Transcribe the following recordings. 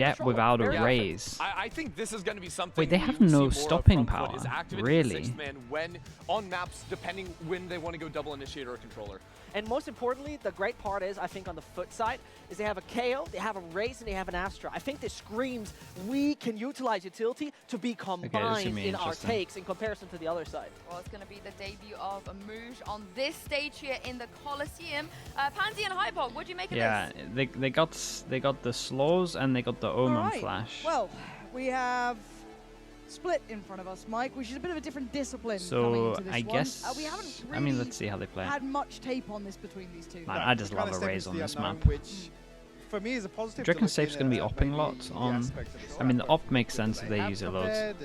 Jet without a raise. I think this is going to be something. Wait, they we have will no see more stopping of from power, FUT, is activating really? the sixth man when on maps, depending when they want to go double initiator or controller. And most importantly, the great part is, I think, on the FUT side, is they have a KO, they have a Raze, and they have an Astra. I think this screams we can utilize utility to be combined in our takes in comparison to the other side. Well, it's going to be the debut of a Mouge on this stage here in the Coliseum. Pansy and Hypop, what do you make of this? They got the slows and they got the Omen flash. Well, we have Split in front of us, Mike, which is a bit of a different discipline coming So into this I one. guess We haven't really I mean, let's see how they play. had much tape on this between these two. Man, I just love a Raze on this map. Which for me is a positive. Do you reckon Safe's going to be opping lots on... I mean, the op makes sense if they use it loads.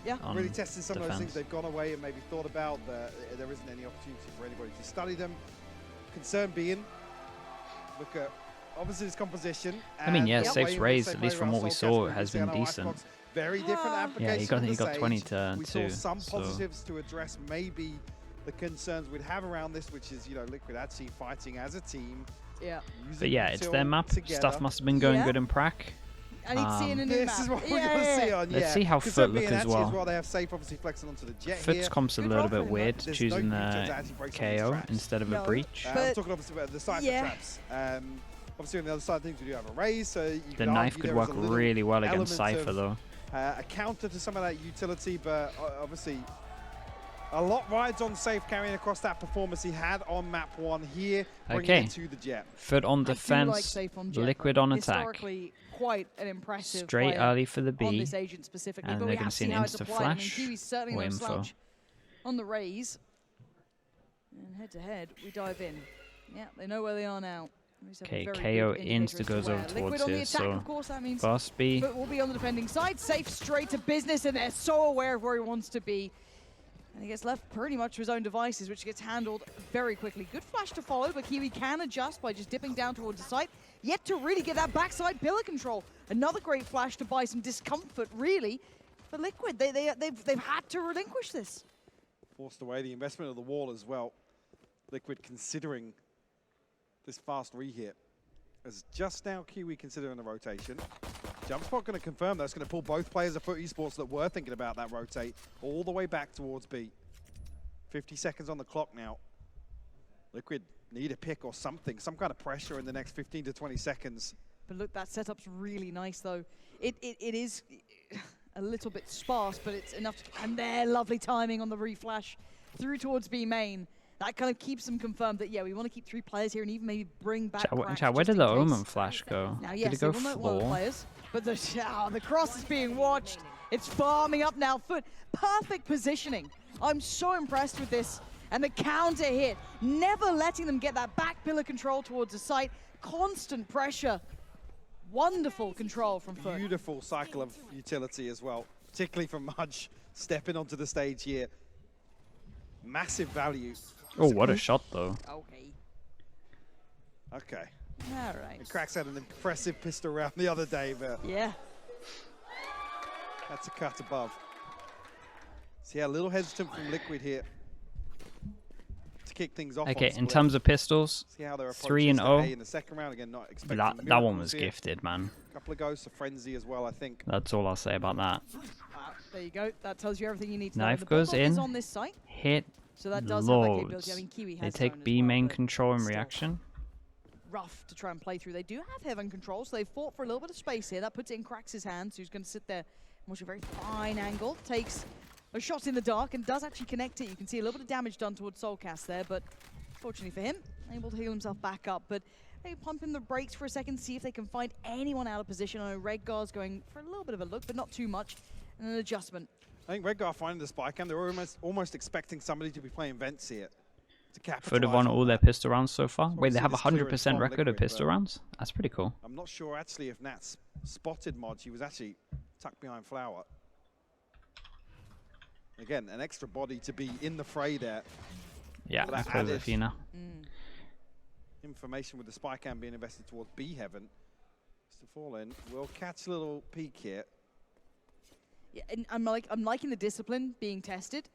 Yeah, really testing some of those things they've gone away and maybe thought about. There isn't any opportunity for anybody to study them. Concern being, look at obviously this composition. I mean, yeah, Safe's Raze, at least from what we saw, has been decent. Very different application. Yeah, he got 20 to we 2. Saw some positives to address maybe the concerns we'd have around this, which is, you know, Liquid actually fighting as a team. Yeah. But yeah, it's their map. Together. Stuff must have been going good in Prac. I need to see in a new this map. is what we're going to see on. Let's see how FUT look as well. They have Safe obviously flexing onto the Jet FUT's here. comp's a little bit weird, choosing the KO instead of a breach. I'm talking obviously about the Cypher traps. Obviously on the other side of things we do have a Raze, so you the knife could work really well against Cypher though. A counter to some of that utility, but obviously a lot rides on Safe carrying across that performance he had on map 1 here, bringing it to the Jet. FUT on defense, Liquid on attack. Quite an impressive straight early for the B, on this agent specifically, and but they're going to see an insta flash or info. On the Raze, and head to head, we dive in. Yeah, they know where they are now. Okay, KO insta goes over towards here, so of course that means Fast B. But we'll be on the defending side, Safe straight to business, and they're so aware of where he wants to be. And he gets left pretty much to his own devices, which gets handled very quickly. Good flash to follow, but Kiwi can adjust by just dipping down towards the site. Yet to really get that backside pillar control. Another great flash to buy some discomfort, really, for Liquid. They've had to relinquish this. Forced away the investment of the wall as well. Liquid considering this fast re-hit. As just now Kiwi considering the rotation. Jump spot going to confirm that's going to pull both players of FUT Esports that were thinking about that rotate all the way back towards B. 50 seconds on the clock now. Liquid need a pick or something, some kind of pressure in the next 15 to 20 seconds. But look, that setup's really nice though. It is a little bit sparse, but it's enough to, and there, lovely timing on the reflash through towards B main. That kind of keeps them confirmed that, yeah, we want to keep 3 players here and even maybe bring back Chat, where did the Omen flash go? Now, yes, did it go floor? Players, but the cross is being watched. It's farming up now. FUT, perfect positioning. I'm so impressed with this. And the counter hit, never letting them get that back pillar control towards the site. Constant pressure. Wonderful control from FUT. Beautiful cycle of utility as well, particularly from Mudge stepping onto the stage here. Massive value. Oh, what a shot, though. Okay. All right. And Cracks had an impressive pistol round the other day, but yeah, that's a cut above. So yeah, a little hesitant from Liquid here to kick things off. Okay, in terms of pistols, 3-0. In the second round again, not expecting that one was gifted, man. A couple of goes to Frenzy as well, I think. That's all I'll say about that. There you go. That tells you everything you need to know. Knife goes in. On this site. Hit. So that does loads. have Kiwi they take B main control in reaction. Rough to try and play through. They do have heaven control, so they fought for a little bit of space here. That puts it in Cracks' hands, who's going to sit there and watch a very fine angle. Takes a shot in the dark and does actually connect it. You can see a little bit of damage done towards Soulcast there, but fortunately for him, able to heal himself back up. But they pump in the brakes for a second, see if they can find anyone out of position. I know Redgar's going for a little bit of a look, but not too much. And an adjustment. I think Redgar finding the spike, and they're almost expecting somebody to be playing Vents here to capitalize. FUT have won all their pistol rounds so far. Wait, they have 100% record of pistol rounds? That's pretty cool. I'm not sure actually if Nat's spotted Modge. He was actually tucked behind Flower. Again, an extra body to be in the fray there. Yeah, that's Athena. Information with the spy cam being invested towards B Heaven. Mr. Fallen will catch a little peek here. Yeah, and I'm liking the discipline being tested,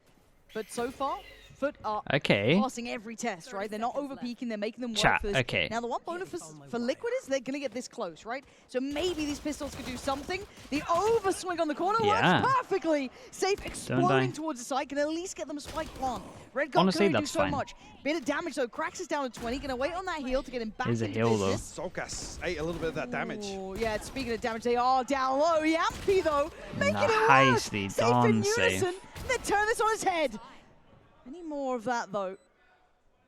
but so far FUT are passing every test, right? They're not over-peaking, they're making them work for this. Now, the one bonus for Liquid is they're going to get this close, right? So maybe these pistols could do something. The overswing on the corner works perfectly. Safe exploding towards the side can at least get them a spike plant. Red Guard can only do so much. Bit of damage though. Cracks is down to 20. Going to wait on that heal to get him back into business. Solkas ate a little bit of that damage. Yeah, speaking of damage, they are down low. Yampy though, making it worse. Safe in unison. They turn this on his head. Any more of that though?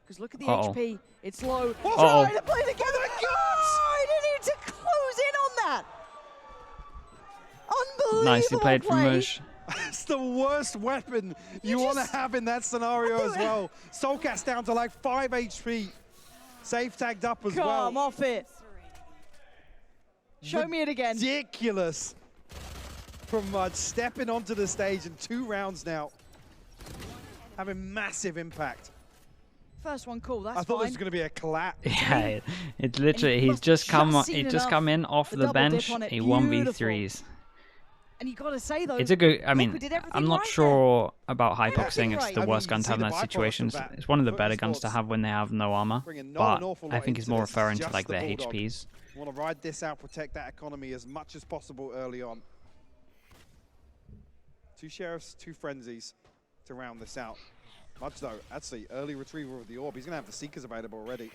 Because look at the HP. It's low. Trying to play together. Oh, they need to close in on that. Unbelievable. Nicely played from Mush. It's the worst weapon you want to have in that scenario as well. Solkas down to like 5 HP. Safe tagged up as well. Come off it. Show me it again. Ridiculous. From Mud stepping onto the stage in 2 rounds now. Having massive impact. First one, cool. That's I thought this was going to be a collapse. Yeah, it's literally he's just come in off the bench. He 1v3s. And you got to say though, it's a good. I mean, I'm not sure about Hypox saying it's the worst gun to have in that situation. It's one of the better guns to have when they have no armor. But I think he's more referring to like their HPs. You want to ride this out, protect that economy as much as possible early on. 2 sheriffs, 2 frenzies to round this out. Much though, actually, early retrieval of the orb. He's going to have the Seekers available already.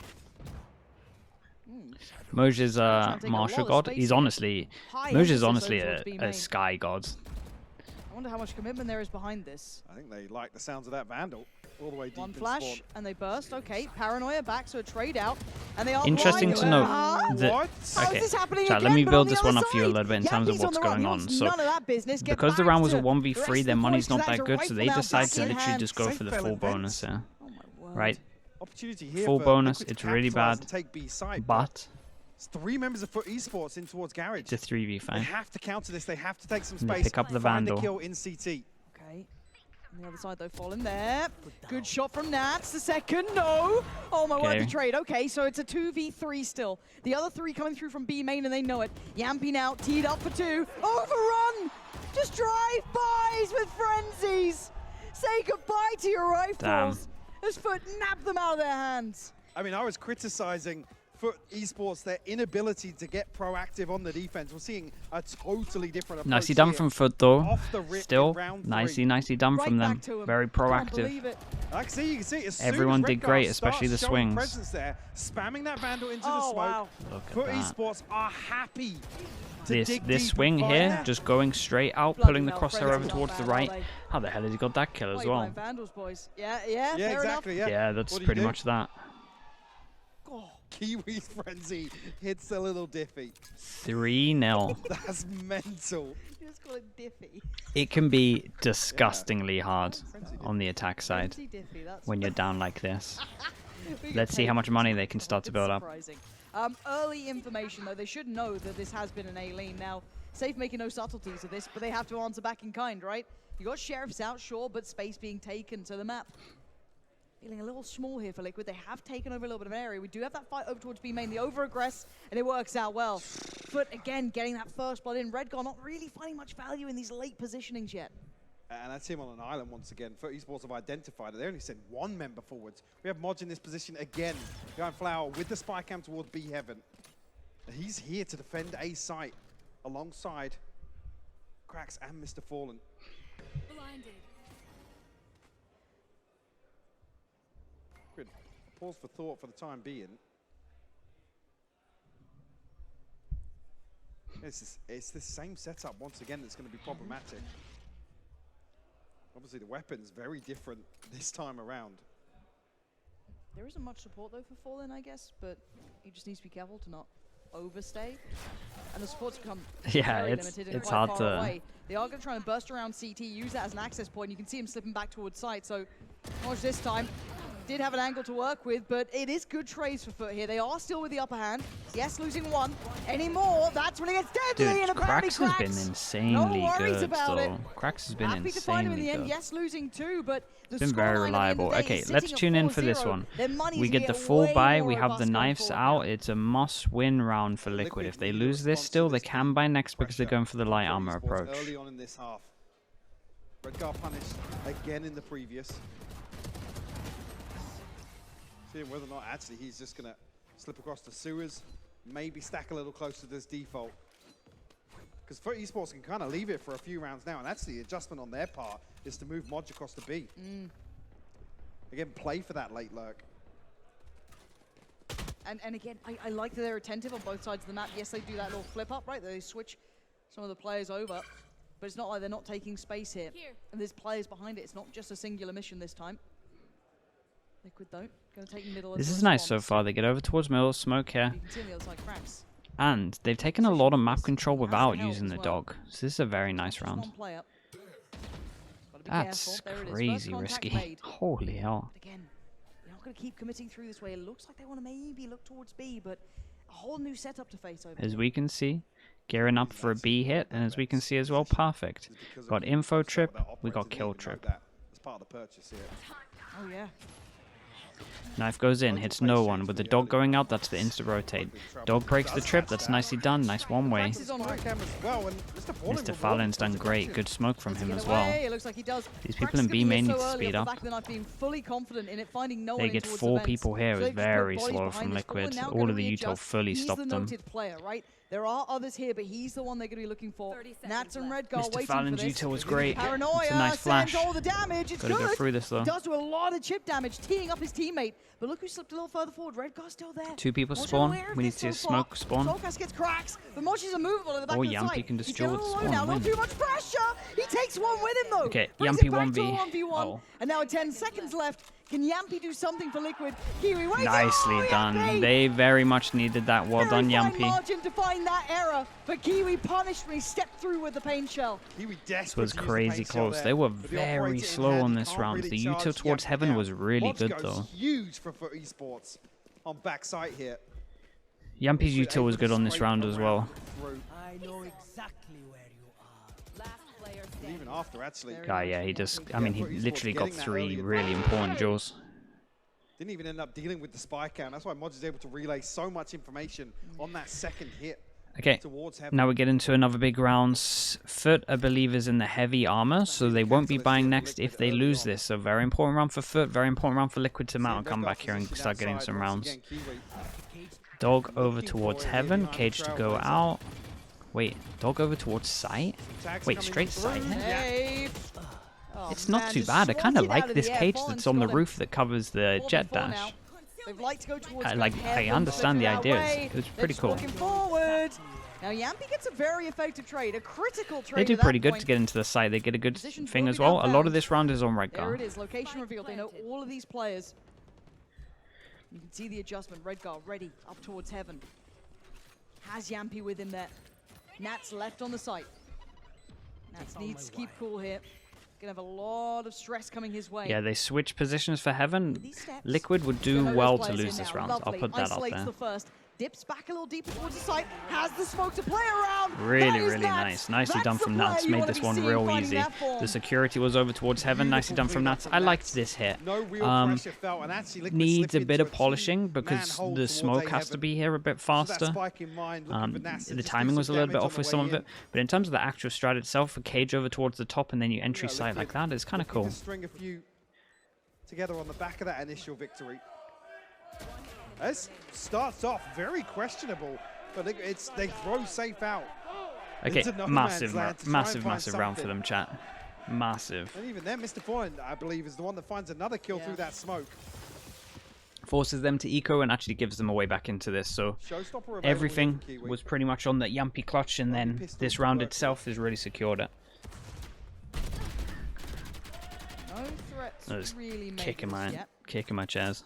Moj is a martial god. He's honestly, Moj is honestly a sky god. I wonder how much commitment there is behind this. I think they like the sounds of that Vandal. All the way deep. One flash and they burst. Okay, Paranoia back, so a trade out, and they are interesting to note that. What? Okay, so let me build this one up for you a little bit in terms of what's going on. So, because the round was a 1v3, their money's not that good, so they decide to literally just go for the full bonus here, right? Opportunity here full bonus, it's really bad, but it's 3 members of FUT Esports in towards Garage. It's a 3v5. They have to counter this. They have to take some space. Pick up the Vandal. The kill in CT. Okay. On the other side though, falling there. Good shot from Nats. The second, no. Oh my word, the trade. Okay, so it's a 2v3 still. The other 3 coming through from B main and they know it. Yampy now teed up for 2. Overrun. Just drive-bys with frenzies. Say goodbye to your rifles. Damn. As FUT nab them out of their hands. I mean, I was criticizing FUT Esports, their inability to get proactive on the defense. We're seeing a totally different approach. Nicely done from FUT though. Still, nicely done from them. Very proactive. You can see everyone did great, especially the swings. There, spamming that Vandal into the smoke. Wow. FUT Esports are happy. This swing here, just going straight out, pulling the crosshair over towards the right. How the hell has he got that kill as well? Vandals, boys. Yeah, exactly. Yeah, that's pretty much that. Kiwi's frenzy hits a little diffy. 3-0. That's mental. You just call it diffy. It can be disgustingly hard on the attack side when you're down like this. Let's see how much money they can start to build up. Early information though, they should know that this has been an A-lane. Now, Safe making no subtleties of this, but they have to answer back in kind, right? You got sheriffs out, sure, but space being taken to the map. Feeling a little small here for Liquid. They have taken over a little bit of an area. We do have that fight over towards B main, the over-aggress, and it works out well. FUT, again, getting that first blood in. Red Guard not really finding much value in these late positionings yet. And that's him on an island once again. FUT Esports have identified it. They only sent 1 member forwards. We have Modge in this position again. Behind Flower with the spy cam towards B Heaven. He's here to defend A site alongside Cracks and Mr. Fallen. Blinded. Good. Pause for thought for the time being. It's the same setup once again that's going to be problematic. Obviously the weapon's very different this time around. There isn't much support though for Fallen, I guess, but he just needs to be careful to not overstay. And the support's become very limited and it's quite hard far away. They are going to try and burst around CT, use that as an access point. You can see him slipping back towards site. So Modge this time did have an angle to work with, but it is good trades for FUT here. They are still with the upper hand. Yes, losing 1. Any more, that's when it gets deadly. Dude, and apparently Cracks has been insanely good, though. Cracks has been Happy to find him in the insanely end. good. Yes, losing 2, but the Been very reliable. Okay, let's tune in for this one. We get the full buy, we have the knives out. It's a must-win round for Liquid. If they lose this still, they can buy next because they're going for the light armor approach. Early on in this half. Red Guard punished again in the previous. Seeing whether or not actually he's just going to slip across the sewers, maybe stack a little closer to this default. Because FUT Esports can kind of leave it for a few rounds now, and that's the adjustment on their part, is to move Modge across to B. Again, play for that late lurk. And again, I like that they're attentive on both sides of the map. Yes, they do that little flip up, right? They switch some of the players over, but it's not like they're not taking space here. And there's players behind it. It's not just a singular mission this time. Liquid though, going to take middle. This is nice so far. They get over towards middle, smoke here. You can see on the other side cracks. And they've taken a lot of map control without using the dog. So this is a very nice round. That's crazy risky. Holy hell. Again, you're not going to keep committing through this way. It looks like they want to maybe look towards B, but a whole new setup to face over. As we can see, gearing up for a B hit, and as we can see as well, perfect. Got info trip, we got kill trip. That's part of the purchase here. Oh yeah. Knife goes in, hits no one. With the dog going out, that's the insta rotate. Dog breaks the trip, that's nicely done. Nice one way. Mr. Fallen's done great. Good smoke from him as well. These people in B main need to speed up. They get 4 people here. It was very slow from Liquid. All of the util fully stopped them. There are others here, but he's the one they're going to be looking for. Nats and Redgar Mr. waiting Fallen's for this. util was great. Paranoia it's a nice flash. all the damage. It's Gotta good. go through this though. Does do a lot of chip damage, teeing up his teammate. But look who slipped a little further forward. Redgar's still there. 2 people spawn. We need to see a smoke spawn. Soulcast gets cracks, but Mochi's immovable in the back of the Yampy site. can just He's duel getting with alone spawn now. and Not win. too much pressure. He takes one with him though. Okay, Brings Yampy it back to a 1v. 1v1. Oh. And now with 10 seconds left, can Yampy do something for Liquid? Kiwi waits. Nicely Oh, done. Yampy! They very much needed that. Well done, Very fine Yampy. margin to find that error, but Kiwi punished when he stepped through with the pain shell. This was crazy close. They were very slow on this round. The util towards heaven was really good though. Huge for FUT Esports on backside here. Yampy's util was good on this round as well. I know exactly where you are. Last player And standing. even after, actually. Yeah, he just, I mean, he literally got 3 really important duels. Didn't even end up dealing with the spy count. That's why Modge is able to relay so much information on that second hit. Okay, now we get into another big round. FUT, I believe, is in the heavy armor, so they won't be buying next if they lose this. So very important round for FUT, very important round for Liquid to mount and come back here and start getting some rounds. Dog over towards heaven, Cage to go out. Wait, dog over towards sight? Wait, straight sight? Hey. It's not too bad. I kind of like this cage that's on the roof that covers the jet dash. They'd like to go towards I understand the idea. It was pretty cool. Looking forward. Now Yampy gets a very effective trade, a critical trade. They do pretty good to get into the site. They get a good thing as well. A lot of this round is on There Redgar. it is, location revealed. They know all of these players. You can see the adjustment. Redgar ready up towards heaven. Has Yampy with him there. Nats left on the site. Nats needs to keep cool here. Gonna have a lot of stress coming his way. Yeah, they switch positions for heaven. These steps, Liquid would do Gonna well those to players lose in this now. round. I'll Lovely. put that up Isolates there. the first. Dips back a little deeper towards the site. Has the smoke to play around. Really, That is really Nats. nice. Nicely That's done the from player Nats. you Made wanna this be one seeing real finding easy. that form. The security was over towards heaven. Nicely done from Nats. I liked this hit. No real pressure felt, and actually Liquid Needs slip a bit into of polishing team because manhole the towards smoke A has to heaven. be here a bit So that faster. spike in mind, looking for Nats to The just do timing was a some little bit damage off on with the some way of it, but in terms of the actual strat itself, a cage over towards the top and then you entry site like that is kind of cool. String a few together on the back of that initial victory. This starts off very questionable, but they throw safe out. Okay, Into no massive man's land to try and massive find round for something. them, chat. Massive. And even then, Mr. Fallen, I believe, is the one that finds another kill through that smoke. Forces them to eco and actually gives them a way back into this. So Showstopper available everything here for Kiwi. was pretty much on that Yampy clutch, and then pistol this to round work itself has really secured it. No threats Just really made kicking this my yet. kicking my chairs.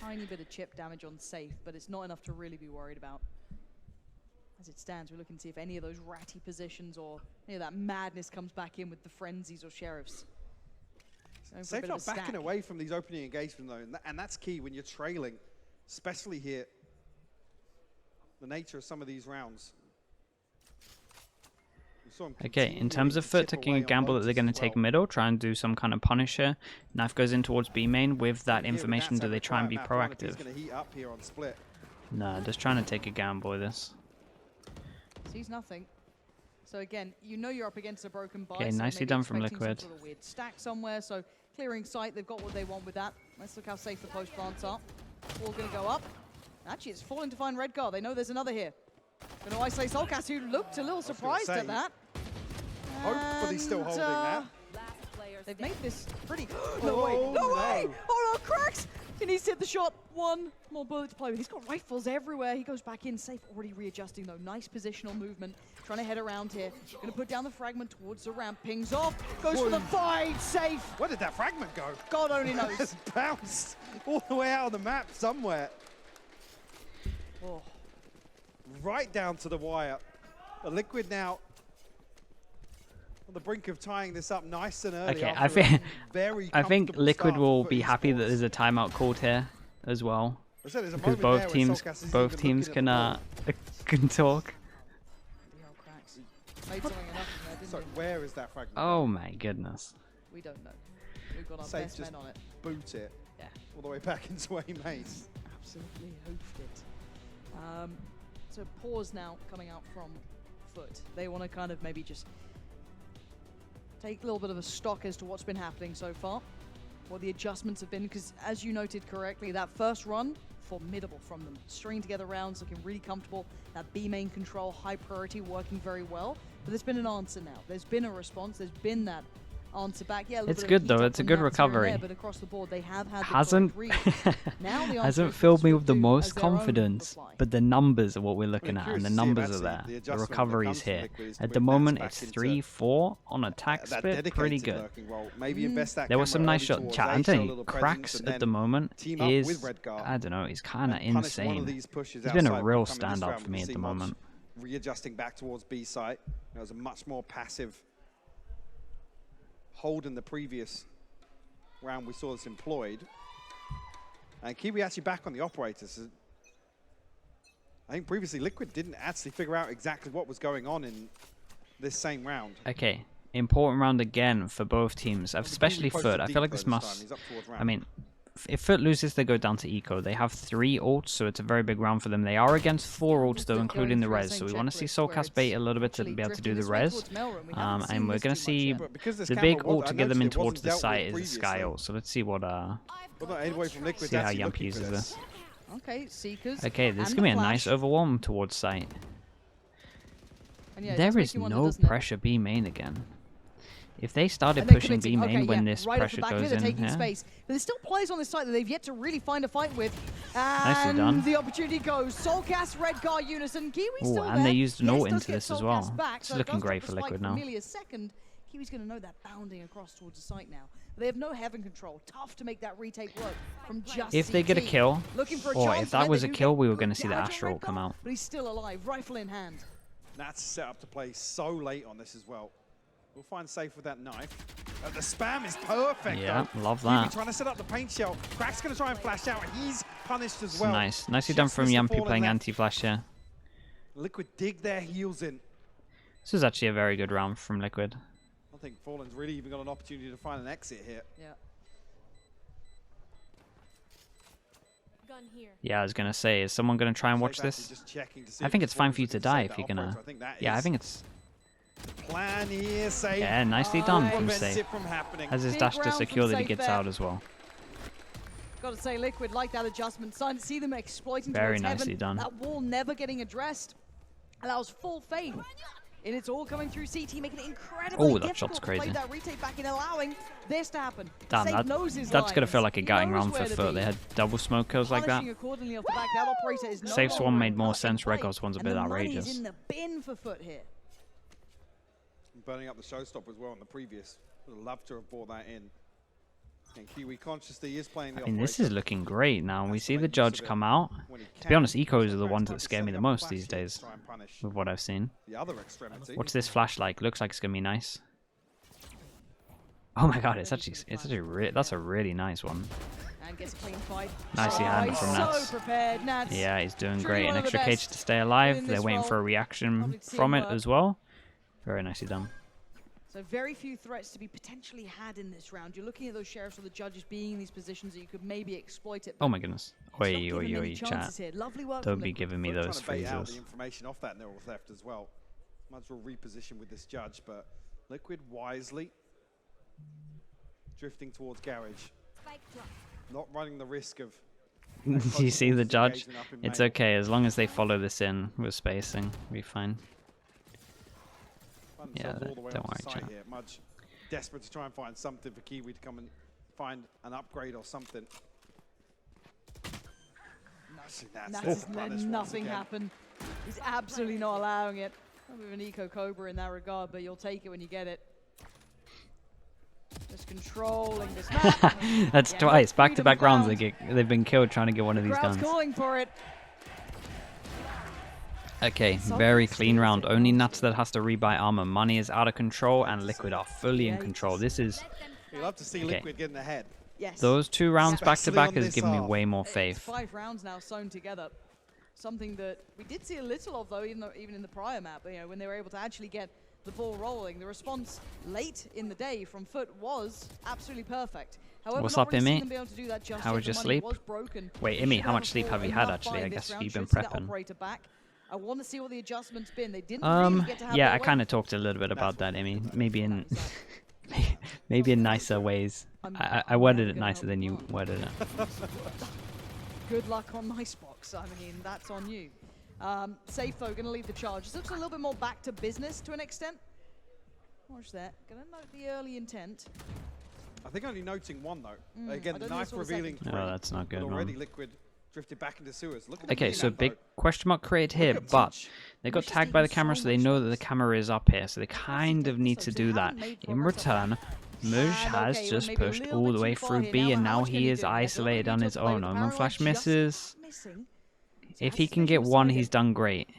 Tiny bit of chip damage on safe, but it's not enough to really be worried about. As it stands, we're looking to see if any of those ratty positions or any of that madness comes back in with the frenzies or sheriffs. Going for a Safe bit of not a backing stack. away from these opening engagements, though, and that's key when you're trailing, especially here. The nature of some of these rounds. We saw him Okay, in terms of continuing FUT to chip taking away a on gamble that they're Lotus going to as take well. middle, try and do some kind of punish here. Knife goes in towards B main with that Here with information. Nats Do they having a try and be quiet map, one of these proactive? gonna heat up here on split. Nah, just trying to take a gamble with this. Sees nothing. So again, you know you're up against a broken buy. Okay, so nicely maybe done from expecting some Liquid. Sort of weird stack somewhere. So clearing sight, they've got what they want with that. Let's look how safe the post plants are. All going to go up. Actually, it's falling to find Redgar. They know there's another here. Going to isolate Soulcast, who looked a little surprised at that. Hopefully still holding that. They've made this pretty... No way! No way! Oh no, Cracks! He needs to hit the shot. One more bullet to play with. He's got rifles everywhere. He goes back in safe, already readjusting though. Nice positional movement. Trying to head around here. Going to put down the fragment towards the ramp. Pings off. Goes for the fight. Safe. Where did that fragment go? God only knows. It's bounced all the way out of the map somewhere. Oh. Right down to the wire. The Liquid now on the brink of tying this up nice and early. Okay, I think Liquid will be happy that there's a timeout called here as well, because both teams can talk. So where is that fragment? Oh my goodness. We don't know. We've got our Safe best just men on it. boot it. Yeah. All the way back into A maze. Absolutely hoofed it. So pause now coming out from FUT. They want to kind of maybe just take a little bit of a stock as to what's been happening so far, what the adjustments have been, because as you noted correctly, that first run, formidable from them. Stringing together rounds, looking really comfortable. That B main control, high priority, working very well. But there's been an answer now. There's been a response. There's been that answer back. Yeah, it's good though. It's a good recovery. There, but across the board, they have had hasn't filled me with the most confidence, but the numbers are what we're looking at, and the numbers are there. The recovery's here. At the moment, it's 3-4 on attack split. Pretty good. There was some nice shots. Chat, I'm telling you, Cracks at the moment is, I don't know, he's kind of insane. He's been a real standout for me at the moment. Readjusting back towards B site. It was a much more passive hold in the previous round we saw this employed. And Kiwi actually back on the operators. I think previously Liquid didn't actually figure out exactly what was going on in this same round. Okay, important round again for both teams, especially FUT. I feel like this must... I mean, if FUT loses, they go down to eco. They have 3 ults, so it's a very big round for them. They are against 4 ults, though, including the res. So we want to see Soulcast bait a little bit to be able to do the res. And we're going to see the big ult to get them in towards the site is the Sky ult. So let's see what... see how Yump uses this. Okay, Seekers. Okay, this is going to be a nice overwhelm towards site. There is no pressure B main again. If they started pushing B main when this pressure goes in, space. But there's still players on this site that they've yet to really find a fight with. Nicely done. The opportunity goes. Soulcast, Redgar, Unison. Kiwi still there. And they used an ult into this as well. It's looking great for Liquid now. A second. Kiwi's going to know that bounding across towards the site now. But they have no heaven control. Tough to make that retake work from just if they get a kill, or if that was a kill, we were going to see the Astral ult come out. But he's still alive, rifle in hand. That's set up to play so late on this as well. We'll find Safe with that knife. The spam is perfect. Yeah, though. love that. Trying to set up the paint shell. Crack's going to try and flash out. He's punished as well. Nice. Nicely done from Yumpy playing anti-flash here. Liquid dig their heels in. This was actually a very good round from Liquid. I think Fallen's really even got an opportunity to find an exit here. Yeah. Yeah, I was going to say, is someone going to try and watch this? I think it's fine for you to die if you're going to... Yeah, I think it's... Plan here, Safe. Yeah, nicely done from Safe. Has his dash to secure that he gets out as well. Got to say, Liquid like that adjustment. Starting to see them exploiting very nicely done. That wall never getting addressed. Allows full faith. And it's all coming through CT, making it incredibly difficult to play that retake back in, allowing this to happen. Damn, that's going to feel like a gutting round for FUT. They had double smoke kills like that. Safe's one made more sense. Redgar's one's a bit outrageous. In the bin for FUT here. Burning up the showstopper as well on the previous. Would have loved to have brought that in. And Kiwi consciously is playing the I mean, this is looking great now. We see the judge come out. To be honest, ecos are the ones that scare me the most these days, with what I've seen. What's this flash like? Looks like it's going to be nice. Oh my god, that's a really nice one. Nicely handled from Nats. Yeah, he's doing great. An extra cage to stay alive. They're waiting for a reaction from it as well. Very nicely done. So very few threats to be potentially had in this round. You're looking at those sheriffs or the judges being in these positions that you could maybe exploit it. Oh my goodness. Oi, chat. Don't be giving me those freezes. The information off that neural theft as well. Might as well reposition with this judge, but Liquid wisely drifting towards garage. Not running the risk of You see the judge? It's okay, as long as they follow this in with spacing, we'll be fine. Yeah, don't worry, chat. Mudge desperate to try and find something for Kiwi to come and find an upgrade or something. That's nothing happen. He's absolutely not allowing it. A bit of an eco cobra in that regard, but you'll take it when you get it. Just controlling this map. That's twice, back-to-back rounds. They've been killed trying to get one of these guns. Calling for it. Okay, very clean round. Only Nuts that has to rebuy armor. Money is out of control, and Liquid are fully in control. This is. You love to see Liquid getting ahead. Yes. Those 2 rounds back-to-back has given me way more faith. 5 rounds now sewn together. Something that we did see a little of, though, even in the prior map. You know, when they were able to actually get the ball rolling, the response late in the day from FUT was absolutely perfect. However, what's up, Imi? How was your sleep? Wait, Imi, how much sleep have you had, actually? I guess you've been prepping. I want to see what the adjustments been. They didn't really get to have yeah, I kind of talked a little bit about that, Imi. Maybe in maybe in nicer ways. I worded it nicer than you worded it. Good luck on Nicebox. I mean, that's on you. Safo going to lead the charge. This looks a little bit more back to business to an extent. Watch that. Going to note the early intent. I think only noting one though. Again, knife revealing. Oh, that's not good. Already Liquid drifted back into sewers. Look at okay, so big question mark created here, but they got tagged by the camera, so they know that the camera is up here, so they kind of need to do that. In return, Muj has just pushed all the way through B, and now he is isolated on his own. Omen Flash misses. If he can get one, he's done great.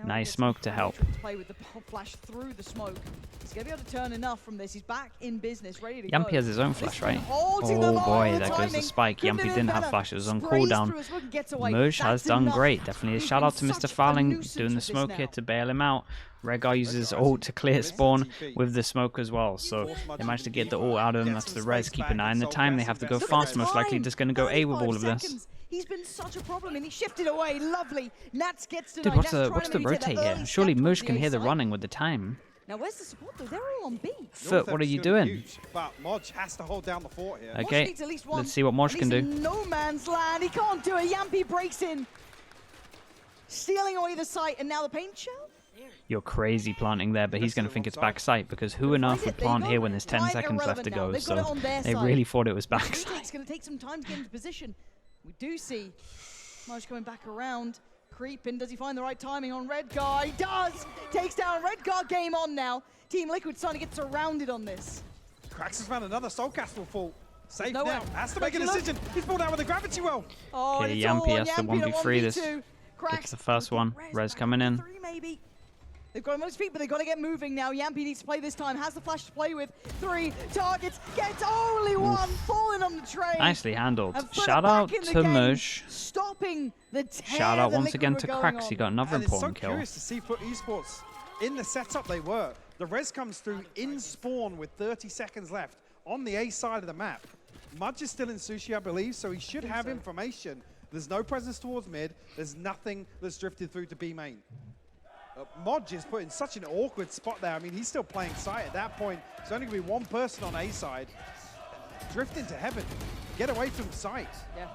Nice smoke to help. Play with the flash through the smoke. He's going to be able to turn enough from this. He's back in business, ready to Yampy go. has his own flash, right? Oh boy, there goes the spike. Yampy didn't have flash. It was on cooldown. Muj has done great. Definitely a shout out to Mr. Fowling doing the smoke here to bail him out. Rhaegar uses ult to clear spawn with the smoke as well. So they managed to get the ult out of him. That's the res. Keep an eye on the time. They have to go fast. Most likely just going to go A with all of this. He's been such a problem, and he shifted away. Lovely. Nats gets to. Dude, what's the rotate here? Surely Muj can hear the running with the time. Now, where's the support though? They're all on B. FUT, what are you doing? But Moj has to hold down the fort here. Okay, let's see what Moj can do. No man's land. He can't do it. Yampy breaks in, stealing away the site, and now the paint shell. You're crazy planting there, but he's going to think it's backside, because who on earth would plant here when there's 10 seconds left to go? So they really thought it was backside. It's going to take some time to get into position. We do see Moj coming back around. Creeping, does he find the right timing on Redgar? He does! Takes down Redgar, game on now. Team Liquid starting to get surrounded on this. Cracks has found another Soul Cast will fall. Safe nowhere. now, has to make a decision. He's pulled out with the gravity well. Oh, okay, Yampy has to 1v3 this. Gets the first one. Res coming in. Maybe. They've got him on his feet, but they've got to get moving now. Yampy needs to play this time. Has the flash to play with. 3 targets. Gets only one. Falling on the train. Nicely handled. Shout out to Muj. Stopping the shout out once again to Cracks. He got another important kill. It's so curious to see FUT Esports in the setup they were. The res comes through in spawn with 30 seconds left on the A side of the map. Mudge is still in Sushi, I believe, so he should have information. There's no presence towards mid. There's nothing that's drifted through to B main. Modge is put in such an awkward spot there. I mean, he's still playing site at that point. There's only going to be one person on A side. Drift into heaven. Get away from site. Yeah.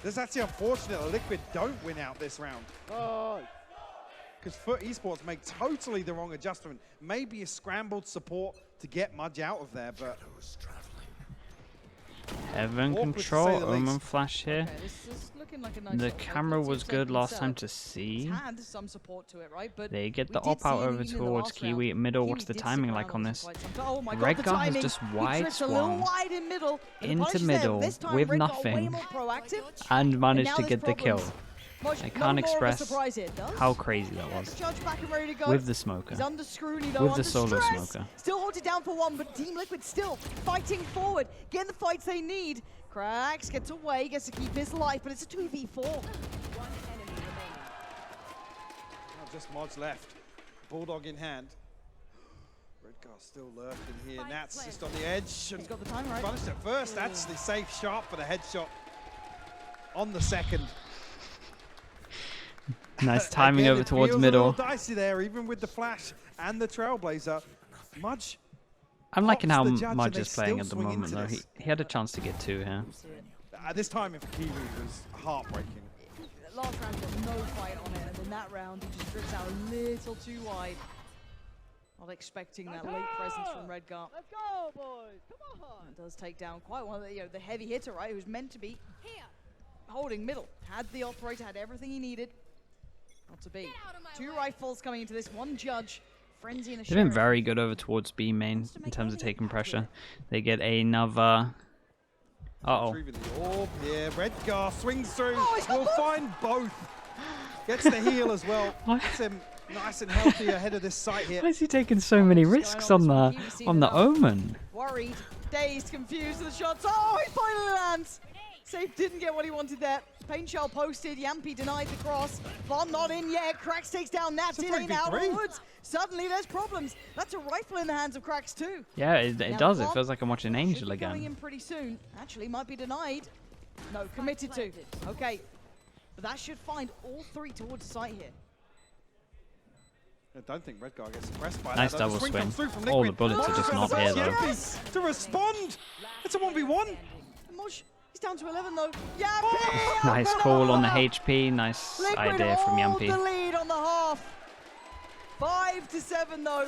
This is actually unfortunate that Liquid don't win out this round. Because FUT Esports make totally the wrong adjustment. Maybe a scrambled support to get Mudge out of there, but... Heaven control, Omen Flash here. Okay, this is looking like a nice the camera was good last time to see. Had some support to it, right? But they get the op out over towards Kiwi at middle. What's the timing like on this? Redgar has just wide swung into middle with nothing and managed to get the kill. I can't express how crazy that was. With the smoker. With the solo smoker. Still holds it down for one, but Team Liquid still fighting forward, getting the fights they need. Cracks gets away, gets to keep his life, but it's a 2v4. One enemy remaining. Now just Mod's left. Bulldog in hand. Redgar still lurking here. Nats just on the edge. He's got the time right. Punished at first, actually safe shot, but a headshot on the second. Nice timing over towards middle. Dicey there, even with the flash and the Trailblazer. Mudge. I'm liking how Pops the judge and Mudge they is playing still at the swing moment, into though. this. He had a chance to get 2 here. This time for Kiwi was heartbreaking. Last round got no fight on it, and in that round he just drifts out a little too wide. Not expecting that late presence from Redgar. Let's go, boys. Come on. It does take down quite one of the, the heavy hitter, right? Who's meant to be holding middle. Had the operator, had everything he needed. Not to be. 2 rifles coming into this, 1 judge. Frenzy and a They've been Sheriff. very good over towards B main in terms of taking pressure. They get another... Uh-oh. Retrieving the orb here. Redgar swings through. Oh, We'll find both. Gets the heal as well. Gets him nice and healthy ahead of this site here. Why is he taking so many risks on the Omen? Worried, dazed, confused with the shots. Oh, he finally lands. Safe didn't get what he wanted there. Pain shell posted. Yampi denied the cross. Von not in yet. Krax takes down Nats. It's It a ain't out of 3v3. woods. Suddenly there's problems. That's a rifle in the hands of Krax too. Yeah, it Now does. It Von feels like I'm watching should Angel be coming again. in pretty soon. Actually, might be denied. No, committed to. Okay. But that should find all 3 towards the site here. I don't think Redgar gets suppressed by Nice that. double The swing. comes through from All the Liquid. bullets are just not here, though. Yes! To respond. It's a 1v1. Mosh, he's down to 11 though. Yampi! Nice call on the HP. Nice Liquid idea from hold the Yampi. lead on the half. 5-7 though.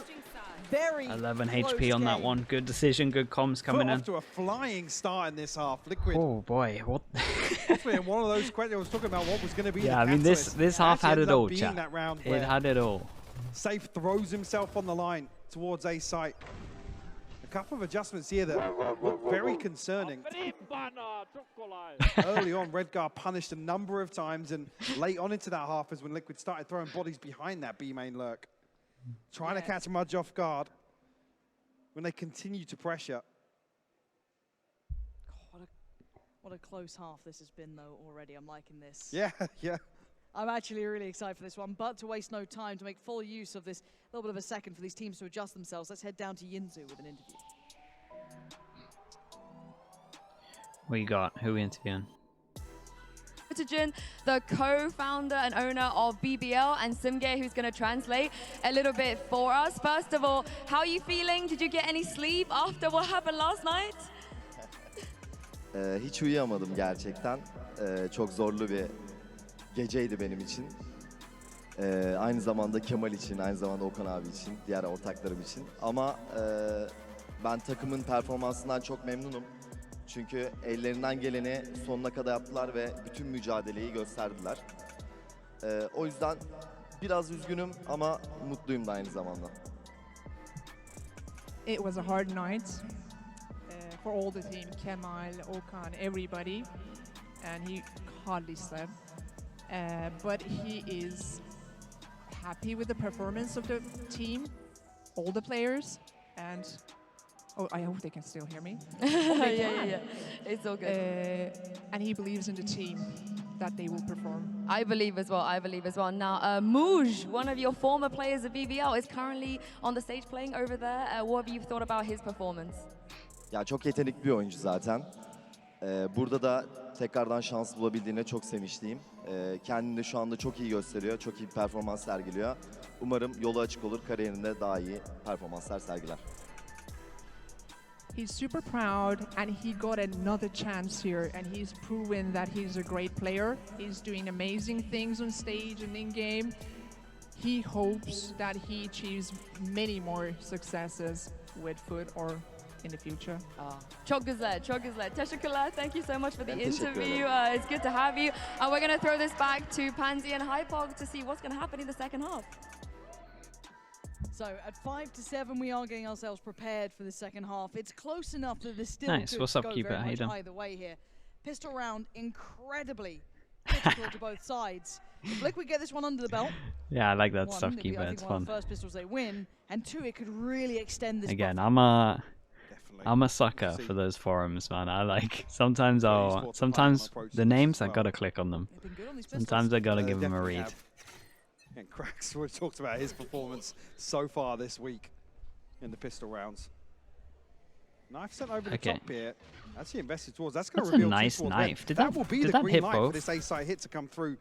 Very 11 close HP on that game. one. Good decision. Good comms coming Put in. off to a flying start in this half. Liquid. Oh boy, what? Possibly one of those questions I was talking about what was going to be Yeah, the I mean catalyst. this half Actually had it ended up all, being chat. that round It where had it all. Safe throws himself on the line towards A site. A couple of adjustments here that look very concerning. Early on, Redgar punished a number of times, and late on into that half is when Liquid started throwing bodies behind that B main lurk. Trying to catch Mudge off guard when they continue to pressure. What a close half this has been though already. I'm liking this. Yeah, yeah. I'm actually really excited for this one, but to waste no time, to make full use of this little bit of a second for these teams to adjust themselves, let's head down to Yinzu with an interview. What you got? Who we interviewing? The co-founder and owner of BBL, and Simge, who's going to translate a little bit for us. First of all, how are you feeling? Did you get any sleep after what happened last night? Hiç uyuyamadım gerçekten. Çok zorlu bir geceydi benim için. Aynı zamanda Kemal için, aynı zamanda Okan abi için, diğer ortaklarım için. Ama ben takımın performansından çok memnunum. Çünkü ellerinden geleni sonuna kadar yaptılar ve bütün mücadeleyi gösterdiler. O yüzden biraz üzgünüm ama mutluyum da aynı zamanda. It was a hard night for all the team, Kemal, Okan, everybody, and he hardly slept. But he is happy with the performance of the team, all the players, and oh, I hope they can still hear me. Yeah. It's all good. And he believes in the team that they will perform. I believe as well. Now, Mouj, one of your former players of BBL, is currently on the stage playing over there. What have you thought about his performance? Ya çok yetenekli bir oyuncu zaten. Burada da tekrardan şans bulabildiğine çok sevinçliyim. Kendini de şu anda çok iyi gösteriyor, çok iyi bir performans sergiliyor. Umarım yolu açık olur, kariyerinde daha iyi performanslar sergiler. He's super proud and he got another chance here and he's proven that he's a great player. He's doing amazing things on stage and in game. He hopes that he achieves many more successes with FUT or in the future. Çok güzel. Teşekkürler. Thank you so much for the Ben teşekkür interview. ederim. It's good to have you. And we're going to throw this back to Pansy and Hypog to see what's going to happen in the second half. So at 5-7, we are getting ourselves prepared for the second half. It's close enough that there's still Nice. could What's up, go Keeper? very How you much doing? either way here. Pistol round, incredibly critical to both sides. If Liquid get this one under the belt, Yeah, I like that one, stuff, it'd be, Keeper. I It's think, one of fun. the first pistols they win, and 2, it could really extend this Again, buffer. I'm a sucker for those forums, man. I like sometimes the names I gotta click on them. They've been good on these pistols. Sometimes I gotta give them a Definitely read. have. And Krax already talked about his performance so far this week in the pistol rounds. Knife sent over the Okay. top here. Actually invested towards. That's going to That's a reveal two nice towards knife. red. Did that that- will be did the that green hit light for both? this A-side hit to come through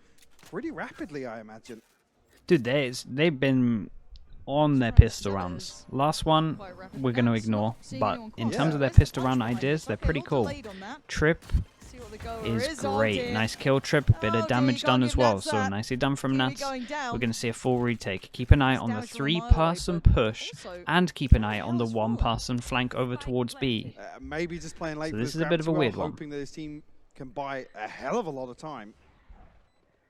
pretty rapidly, I imagine. Dude, they've been on their pistol rounds. Last one we're going to ignore, but in terms of their pistol round ideas, they're pretty cool. Trip is great. Nice kill Trip, bit of damage done as well, so nicely done from Nats. We're going to see a full retake. Keep an eye on the 3-person push, and keep an eye on the 1-person flank over towards B. Maybe just playing late. So this is a bit of a weird one. Hoping that his team can buy a hell of a lot of time.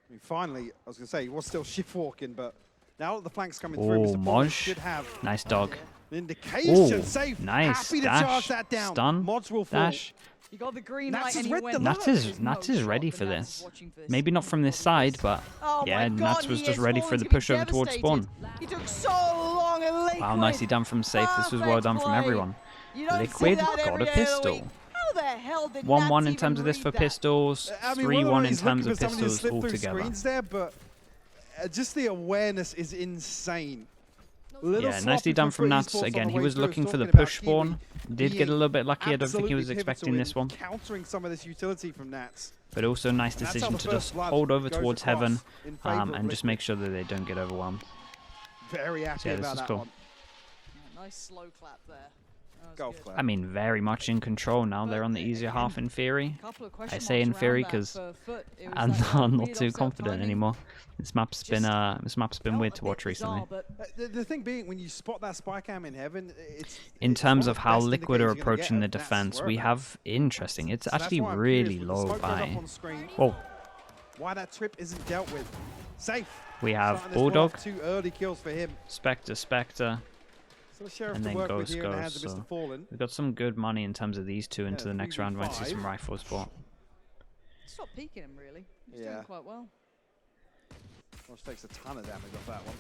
I mean, finally, I was going to say, he was still shift walking, but now that the flank's coming through, Mr. Paul should have nice dog. an indication. Safe. Nice Happy to dash. charge that down. Stun. Mods will fall. Dash. You got the green Nats light and has he read went the live. Nats is ready for this. Watching for this. Maybe not from this side, but yeah, Nats was just ready for the pushover towards spawn. He took so long and Liquid. Wow, nicely done from Safe. This was well done from everyone. Liquid got a pistol. 1-1 in terms of this for pistols, 3-1 in terms of pistols altogether. There, but just the awareness is insane. Yeah, nicely done from Nats. Again, he was looking for the push spawn. Did get a little bit lucky. I don't think he was expecting this one. Countering some of this utility from Nats. But also a nice decision to just hold over towards Heaven and just make sure that they don't get overwhelmed. Very happy yeah, this about is that cool. one. Nice slow clap there. Golf clap. I mean, very much in control now. They're on the easier half in theory. I say in theory because I'm not too confident anymore. This map's been weird to watch recently. The thing being, when you spot that spy cam in Heaven, it's in terms of how Liquid are approaching the defense, we have interesting. It's actually really low by. Whoa. Why that trip isn't dealt with? Safe. We have Bulldog, 2 early kills for him. Spectre. And then Ghost. So we've got some good money in terms of these two into the next round. Might see some rifle spot. Stop peeking him, really. He's doing quite well. Ross takes a ton of damage off that one.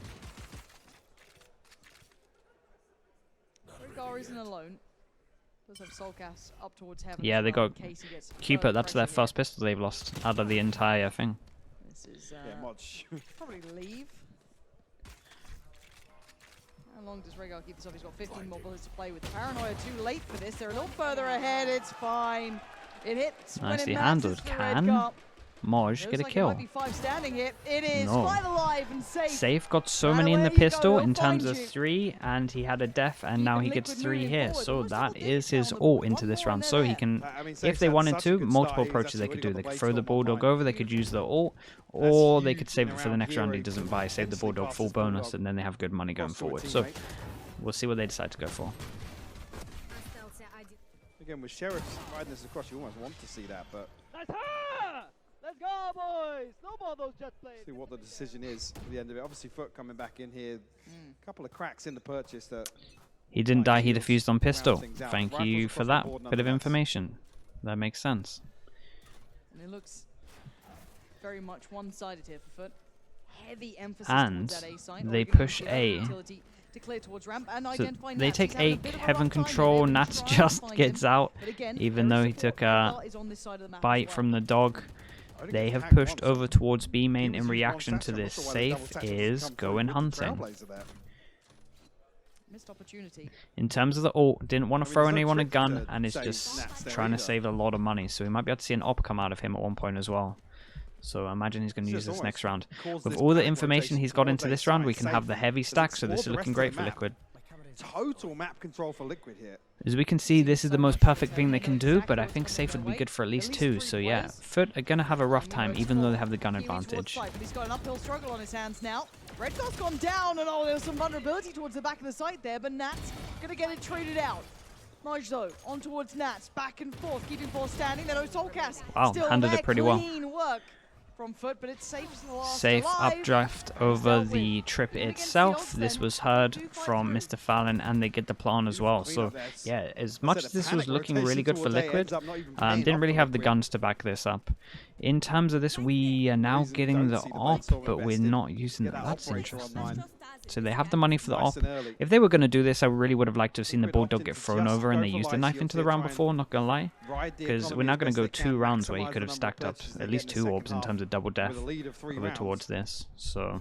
Rigar isn't alone. Does have Soulcast up towards Heaven. Yeah, they got Cupid. That's their first pistol they've lost out of the entire thing. This is probably leave. How long does Rhaegar keep this up? He's got 15 more bullets to play with. Paranoia too late for this. They're a little further ahead. It's fine. It hits. Nicely handled. Can Moj get a kill? It might be 5 standing here. It is. Fight alive and safe. Safe got so many in the pistol in terms of 3, and he had a death, and now he gets 3 here. So that is his ult into this round. So he can, if they wanted to, multiple approaches they could do. They could throw the Bulldog over, they could use the ult, or they could save it for the next round. He doesn't buy, save the Bulldog full bonus, and then they have good money going forward. So we'll see what they decide to go for. Again, with Sheriffs riding this across, you almost want to see that, but let's go, boys! No more of those jet planes. See what the decision is at the end of it. Obviously, FUT coming back in here. A couple of cracks in the purchase that. He didn't die, he defused on pistol. Thank you for that bit of information. That makes sense. And it looks very much one-sided here for FUT. Heavy emphasis and towards that A site. they push A. To clear towards ramp and So they take A, Heaven control, Nats just gets out, even though he took a bite from the dog. They have pushed over towards B main in reaction to this. Safe is going hunting. Missed opportunity. In terms of the ult, didn't want to throw anyone a gun and is just trying to save a lot of money. So we might be able to see an op come out of him at one point as well. So I imagine he's going to use this next round. With all the information he's got into this round, we can have the heavy stack, so this is looking great for Liquid. Total map control for Liquid here. As we can see, this is the most perfect thing they can do, but I think Safe would be good for at least 2. So yeah, FUT are going to have a rough time, even though they have the gun advantage. He's got an uphill struggle on his hands now. Redgar's gone down, and there was some vulnerability towards the back of the site there, but Nat's going to get it traded out. Maj though, on towards Nats, back and forth, keeping forth standing. Then Soulcast. Wow, handled it pretty well. Work from FUT, but it's safe updraft over the trip itself. This was heard from Mr. Fallon, and they get the plan as well. So yeah, as much as this was looking really good for Liquid, didn't really have the guns to back this up. In terms of this, we are now getting the op, but we're not using it. That's interesting. So they have the money for the op. If they were going to do this, I really would have liked to have seen the Bulldog get thrown over and they used the knife into the round before, not going to lie. Because we're now going to go 2 rounds where he could have stacked up at least 2 orbs in terms of double death over towards this. So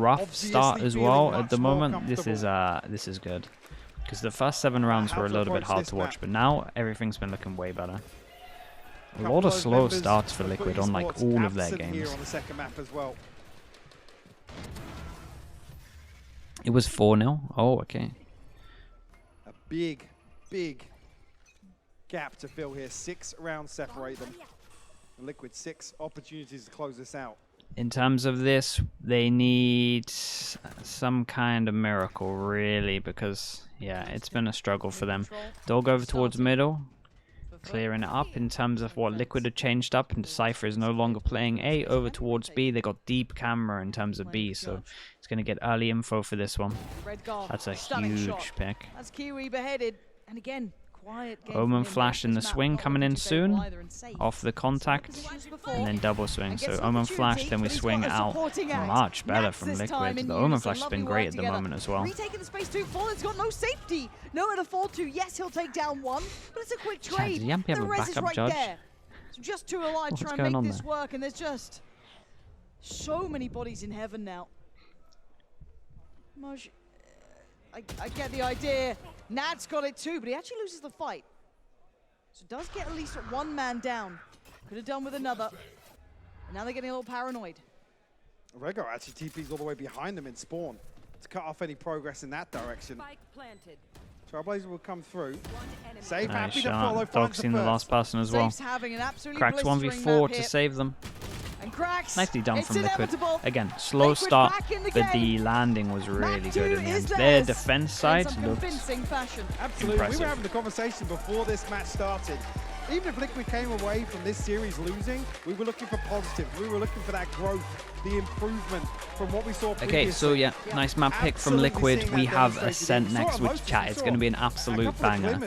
rough start as well at the moment, this is good. Because the first 7 rounds were a little bit hard to watch, but now everything's been looking way better. A lot of slow starts for Liquid on like all of their games. On the second map as well. It was 4-0. Oh, okay. A big gap to fill here. 6 rounds separate them. Liquid 6 opportunities to close this out. In terms of this, they need some kind of miracle, really, because, yeah, it's been a struggle for them. Dog over towards middle, clearing it up in terms of what Liquid had changed up, and Cypher is no longer playing A. Over towards B, they got deep camera in terms of B, so it's going to get early info for this one. That's a huge pick. That's Kiwi beheaded, and again, quiet game. Omen flash in the swing coming in soon, off the contact, and then double swing. So Omen flash, then we swing out. Much better from Liquid. The Omen flash has been great at the moment as well. Retaking the space too. Fallen's got no safety, nowhere to fall to. Yes, he'll take down one, but it's a quick trade. Does Yampy have The a res is backup right judge? there. So just 2 alive, try and make this work, and there's just so many bodies in heaven now. Moj, I get the idea. Nad's got it too, but he actually loses the fight. So does get at least 1 man down. Could have done with another. And now they're getting a little paranoid. Rego actually TP's all the way behind them in spawn to cut off any progress in that direction. Trailblazer will come through. Save happy to follow. Dog's seen the last person as well. Cracks 1v4 to save them. And Cracks, nicely done from Liquid. inevitable. Again, slow start, but the landing was really good in the end. Their defense side looked Absolutely. impressive. We were having the conversation before this match started. Even if Liquid came away from this series losing, we were looking for positive. We were looking for that growth, the improvement from what we saw previously. Okay, so yeah, nice map pick from Liquid. We have Ascent next, which chat, it's going to be an absolute banger.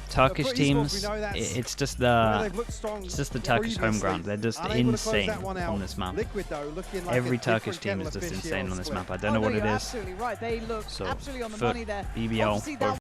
Turkish teams, it's just the Turkish home ground. They're just insane on this map. Every Turkish team is just insane on this map. I don't know what it is. So, FUT, BBL, both